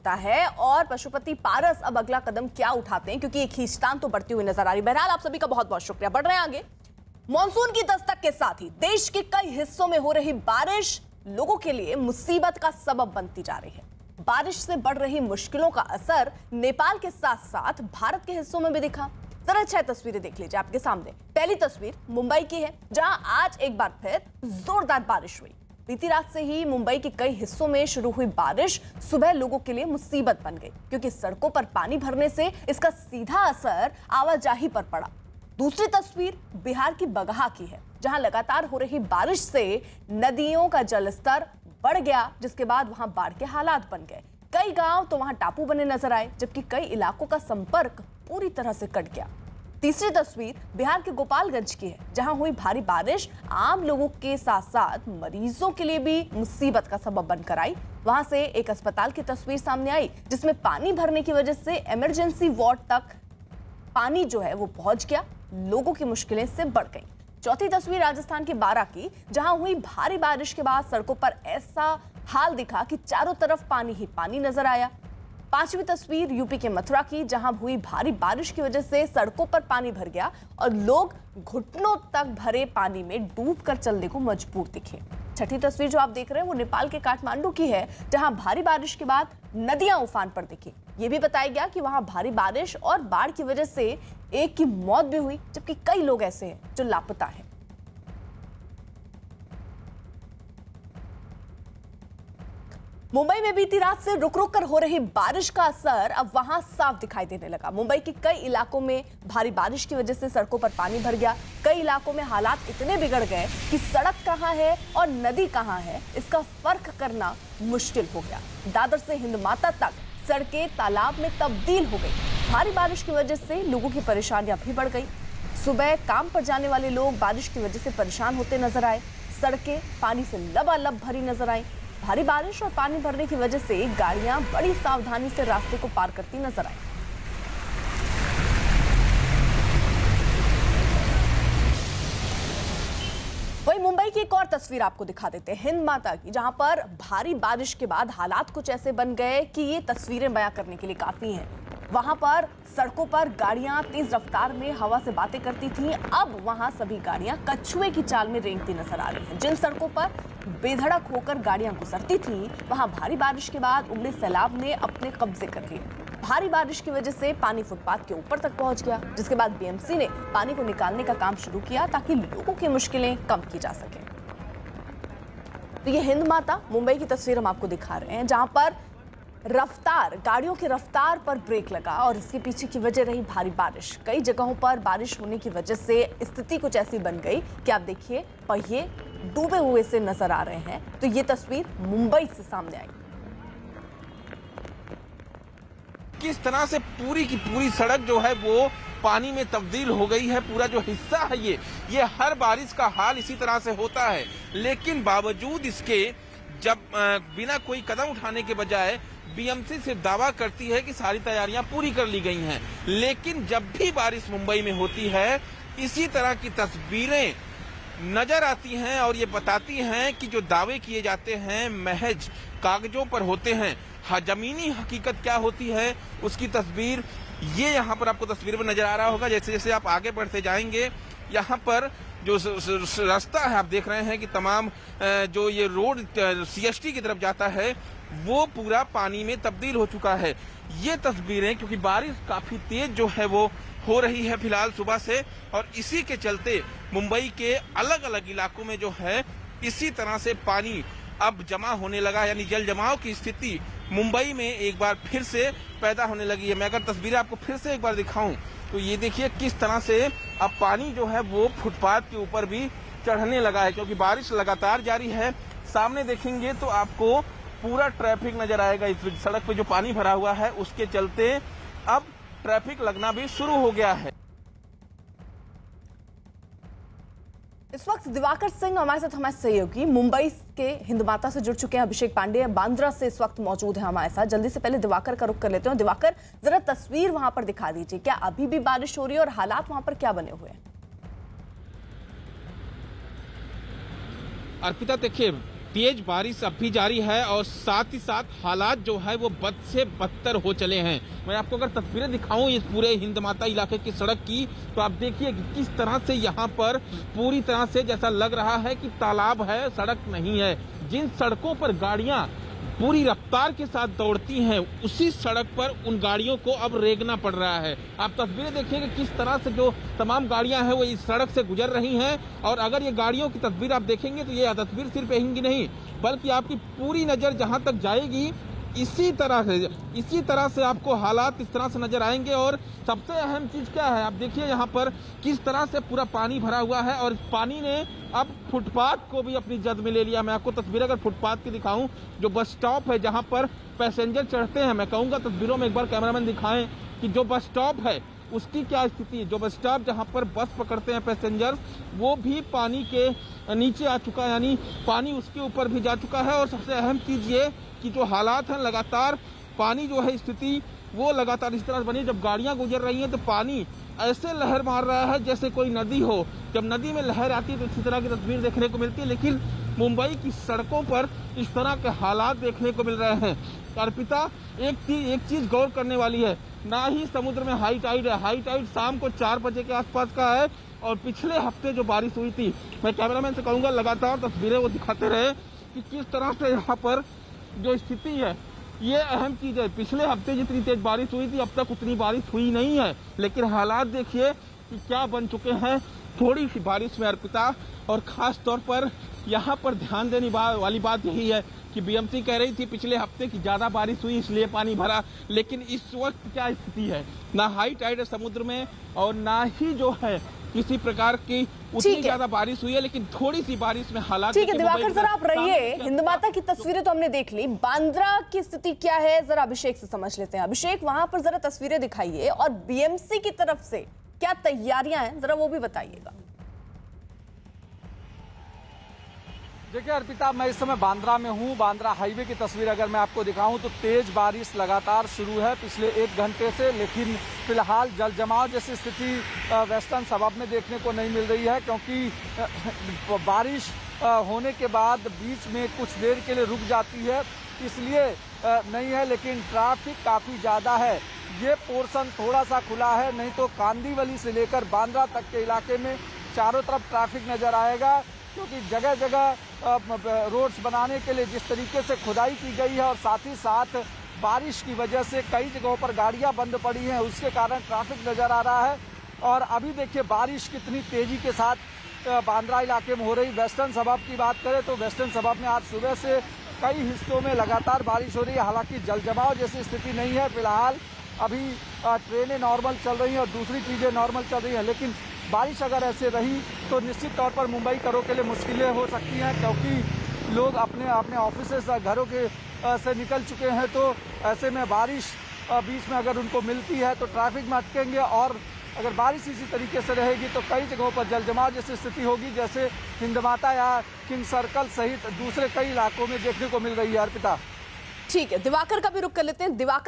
होता है और पशुपति पारस अब अगला कदम क्या उठाते हैं, क्योंकि ये खींचतान तो बढ़ती हुई नजर आ रही। बहरहाल आप सभी का बहुत बहुत शुक्रिया। बढ़ रहे हैं आगे। मॉनसून की दस्तक के साथ ही देश के कई हिस्सों में हो रही बारिश लोगों के लिए मुसीबत का सबब बनती जा रही है। बारिश से बढ़ रही मुश्किलों का असर नेपाल के साथ साथ भारत के हिस्सों में भी दिखा। जरा 6 तस्वीरें देख लीजिए आपके सामने। पहली तस्वीर मुंबई की है, जहां आज एक बार फिर जोरदार बारिश हुई। बीती रात से ही मुंबई के कई हिस्सों में शुरू हुई बारिश सुबह लोगों के लिए मुसीबत बन गई, क्योंकि सड़कों पर पानी भरने से इसका सीधा असर आवाजाही पर पड़ा। दूसरी तस्वीर बिहार की बगहा की है, जहां लगातार हो रही बारिश से नदियों का जलस्तर बढ़ गया, जिसके बाद वहां बाढ़ के हालात बन गए। कई गांव तो वहां टापू बने नजर आए, जबकि कई इलाकों का संपर्क पूरी तरह से कट गया। तीसरी तस्वीर बिहार के गोपालगंज की है, जहां हुई भारी बारिश आम लोगों के साथ साथ मरीजों के लिए भी मुसीबत का सबब बनकर आई। वहां से एक अस्पताल की तस्वीर सामने आई, जिसमें पानी भरने की वजह से इमरजेंसी वार्ड तक पानी जो है वो पहुंच गया। लोगों की मुश्किलें इससे बढ़ गई। चौथी तस्वीर राजस्थान की बारां की, जहां हुई भारी बारिश के बाद सड़कों पर ऐसा हाल दिखा कि चारों तरफ पानी ही पानी नजर आया। पांचवी तस्वीर यूपी के मथुरा की, जहां हुई भारी बारिश की वजह से सड़कों पर पानी भर गया और लोग घुटनों तक भरे पानी में डूबकर चलने को मजबूर दिखे। छठी तस्वीर जो आप देख रहे हैं वो नेपाल के काठमांडू की है, जहां भारी बारिश के बाद नदियां उफान पर दिखी। ये भी बताया गया कि वहां भारी बारिश और बाढ़ की वजह से एक की मौत भी हुई, जबकि कई लोग ऐसे हैं जो लापता हैं। मुंबई में बीती रात से रुक रुक कर हो रही बारिश का असर अब वहां साफ दिखाई देने लगा। मुंबई के कई इलाकों में भारी बारिश की वजह से सड़कों पर पानी भर गया। कई इलाकों में हालात इतने बिगड़ गए कि सड़क कहां है और नदी कहां है, इसका फर्क करना मुश्किल हो गया। दादर से हिंदमाता तक सड़कें तालाब में तब्दील हो गई। भारी बारिश की वजह से लोगों की परेशानियां भी बढ़ गई। सुबह काम पर जाने वाले लोग बारिश की वजह से परेशान होते नजर आए। सड़कें पानी से लबालब भरी नजर आई। भारी बारिश और पानी भरने की वजह से गाड़ियां बड़ी सावधानी से रास्ते को पार करती नजर आई। वहीं मुंबई की एक और तस्वीर आपको दिखा देते हैं, हिंद माता की, जहां पर भारी बारिश के बाद हालात कुछ ऐसे बन गए कि ये तस्वीरें बयां करने के लिए काफी हैं। वहां पर सड़कों पर गाड़ियां तेज रफ्तार में हवा से बातें करती थीं। अब वहां सभी गाड़ियां कछुए की चाल में रेंगती नजर आ रही हैं। जिन सड़कों पर बेधड़क होकर गाड़ियां गुजरती थीं, वहां भारी बारिश के बाद उमड़े सैलाब ने अपने कब्जे कर लिए। भारी बारिश की वजह से पानी फुटपाथ के ऊपर तक पहुंच गया, जिसके बाद बीएमसी ने पानी को निकालने का काम शुरू किया ताकि लोगों की मुश्किलें कम की जा सके। तो ये हिंद माता मुंबई की तस्वीर हम आपको दिखा रहे हैं, जहां पर गाड़ियों की रफ्तार पर ब्रेक लगा और इसके पीछे की वजह रही भारी बारिश। कई जगहों पर बारिश होने की वजह से स्थिति कुछ ऐसी बन गई कि आप देखिए पहिए डूबे हुए से नजर आ रहे हैं। तो ये तस्वीर मुंबई से सामने आई। किस तरह से पूरी की पूरी सड़क जो है वो पानी में तब्दील हो गई है। पूरा जो हिस्सा है ये हर बारिश का हाल इसी तरह से होता है, लेकिन बावजूद इसके जब बिना कोई कदम उठाने के बजाय बीएमसी सिर्फ दावा करती है कि सारी तैयारियां पूरी कर ली गई हैं, लेकिन जब भी बारिश मुंबई में होती है इसी तरह की तस्वीरें नजर आती हैं और ये बताती हैं कि जो दावे किए जाते हैं महज कागजों पर होते हैं। हाँ, जमीनी हकीकत क्या होती है उसकी तस्वीर ये यहाँ पर आपको तस्वीर में नजर आ रहा होगा। जैसे जैसे आप आगे बढ़ते जाएंगे, यहाँ पर जो रास्ता है आप देख रहे हैं कि तमाम जो ये रोड सीएसटी की तरफ जाता है वो पूरा पानी में तब्दील हो चुका है। ये तस्वीरें क्योंकि बारिश काफी तेज जो है वो हो रही है फिलहाल सुबह से, और इसी के चलते मुंबई के अलग अलग इलाकों में जो है इसी तरह से पानी अब जमा होने लगा, यानी जल जमाव की स्थिति मुंबई में एक बार फिर से पैदा होने लगी है। मैं अगर तस्वीरें आपको फिर से एक बार दिखाऊं तो ये देखिए किस तरह से अब पानी जो है वो फुटपाथ के ऊपर भी चढ़ने लगा है, क्योंकि बारिश लगातार जारी है। सामने देखेंगे तो आपको पूरा ट्रैफिक नजर आएगा। इस सड़क पे जो पानी भरा हुआ है उसके चलते अब ट्रैफिक लगना भी शुरू हो गया है। इस वक्त दिवाकर सिंह हमारे साथ हमारे सहयोगी मुंबई के हिंदमाता से जुड़ चुके हैं। अभिषेक पांडे बांद्रा से इस वक्त मौजूद है हमारे साथ। जल्दी से पहले दिवाकर का रुख कर लेते हैं। दिवाकर, जरा तस्वीर वहां पर दिखा दीजिए, क्या अभी भी बारिश हो रही है और हालात वहां पर क्या बने हुए हैं? अर्पिता, देखिए तेज बारिश अब भी जारी है और साथ ही साथ हालात जो है वो बद से बदतर हो चले हैं। मैं आपको अगर तस्वीरें दिखाऊं इस पूरे हिंद माता इलाके की सड़क की, तो आप देखिए कि किस तरह से यहाँ पर पूरी तरह से जैसा लग रहा है कि तालाब है, सड़क नहीं है। जिन सड़कों पर गाड़ियां पूरी रफ्तार के साथ दौड़ती हैं, उसी सड़क पर उन गाड़ियों को अब रेंगना पड़ रहा है। आप तस्वीरें देखिए कि किस तरह से जो तमाम गाड़ियां हैं वो इस सड़क से गुजर रही हैं। और अगर ये गाड़ियों की तस्वीर आप देखेंगे तो ये तस्वीर सिर्फ यही नहीं, बल्कि आपकी पूरी नजर जहां तक जाएगी इसी तरह से आपको हालात इस तरह से नजर आएंगे। और सबसे अहम चीज क्या है, आप देखिए यहाँ पर किस तरह से पूरा पानी भरा हुआ है और पानी ने अब फुटपाथ को भी अपनी जद में ले लिया। मैं आपको तस्वीर अगर फुटपाथ की दिखाऊं, जो बस स्टॉप है जहाँ पर पैसेंजर चढ़ते हैं, मैं कहूँगा तस्वीरों में एक बार कैमरामैन दिखाएं कि जो बस स्टॉप है उसकी क्या स्थिति है। जो बस स्टॉप जहाँ पर बस पकड़ते हैं पैसेंजर, वो भी पानी के नीचे आ चुका है, यानी पानी उसके ऊपर भी जा चुका है। और सबसे अहम चीज ये कि जो हालात हैं, लगातार पानी जो है स्थिति वो लगातार इस तरह से बनी, जब गाड़ियां गुजर रही हैं तो पानी ऐसे लहर मार रहा है जैसे कोई नदी हो। जब नदी में लहर आती है तो इसी तरह की तस्वीर देखने को मिलती है, लेकिन मुंबई की सड़कों पर इस तरह के हालात देखने को मिल रहे हैं। अर्पिता, एक चीज गौर करने वाली है, ना ही समुद्र में हाई टाइड है। हाई टाइड शाम को 4 बजे के आसपास का है। और पिछले हफ्ते जो बारिश हुई थी, मैं कैमरामैन से कहूंगा लगातार तस्वीरें वो दिखाते रहे कि किस तरह से यहाँ पर जो स्थिति है, ये अहम चीज है। पिछले हफ्ते जितनी तेज बारिश हुई थी, अब तक उतनी बारिश हुई नहीं है, लेकिन हालात देखिए कि क्या बन चुके हैं थोड़ी सी बारिश में, अर्पिता। और खास तौर पर यहाँ पर ध्यान देने वाली बात यही है कि बीएमसी कह रही थी पिछले हफ्ते की ज्यादा बारिश हुई इसलिए पानी भरा, लेकिन इस वक्त क्या स्थिति है, ना हाई टाइड है समुद्र में और ना ही जो है किसी प्रकार की उतनी ज्यादा बारिश हुई है, लेकिन थोड़ी सी बारिश में हालात। ठीक है दिवाकर, जरा आप रहिए। हिंद माता की तस्वीरें तो हमने देख ली, बांद्रा की स्थिति क्या है जरा अभिषेक से समझ लेते हैं। अभिषेक, वहां पर जरा तस्वीरें दिखाइए और बीएमसी की तरफ से क्या तैयारियां हैं जरा वो भी बताइएगा। देखिए अर्पिता, मैं इस समय बांद्रा में हूँ। बांद्रा हाईवे की तस्वीर अगर मैं आपको दिखाऊं तो तेज बारिश लगातार शुरू है पिछले 1 घंटे से, लेकिन फिलहाल जल जमाव जैसी स्थिति वेस्टर्न सबअर्ब में देखने को नहीं मिल रही है, क्योंकि बारिश होने के बाद बीच में कुछ देर के लिए रुक जाती है, इसलिए नहीं है। लेकिन ट्रैफिक काफी ज्यादा है। ये पोर्शन थोड़ा सा खुला है, नहीं तो कांदीवली से लेकर बांद्रा तक के इलाके में चारों तरफ ट्रैफिक नजर आएगा, क्योंकि जगह जगह रोड्स बनाने के लिए जिस तरीके से खुदाई की गई है और साथ ही साथ बारिश की वजह से कई जगहों पर गाड़ियां बंद पड़ी हैं, उसके कारण ट्रैफिक नजर आ रहा है। और अभी देखिए बारिश कितनी तेजी के साथ बांद्रा इलाके में हो रही। वेस्टर्न सबअर्ब की बात करें तो वेस्टर्न सबअर्ब में आज सुबह से कई हिस्सों में लगातार बारिश हो रही है। हालांकि जल जमाव जैसी स्थिति नहीं है फिलहाल, अभी ट्रेनें नॉर्मल चल रही हैं और दूसरी चीजें नॉर्मल चल रही हैं, लेकिन बारिश अगर ऐसे रही तो निश्चित तौर पर मुंबई करों के लिए मुश्किलें हो सकती हैं, क्योंकि लोग अपने अपने ऑफिस घरों के से निकल चुके हैं। तो ऐसे में बारिश बीच में अगर उनको मिलती है तो ट्रैफिक में अटकेंगे, और अगर बारिश इसी तरीके से रहेगी तो कई जगहों पर जल जमाव जैसी स्थिति होगी, जैसे हिंदमाता या किंग सर्कल सहित दूसरे कई इलाकों में देखने को मिल रही है। अर्पिता, ठीक है, दिवाकर का भी रुख कर लेते हैं। दिवाकर,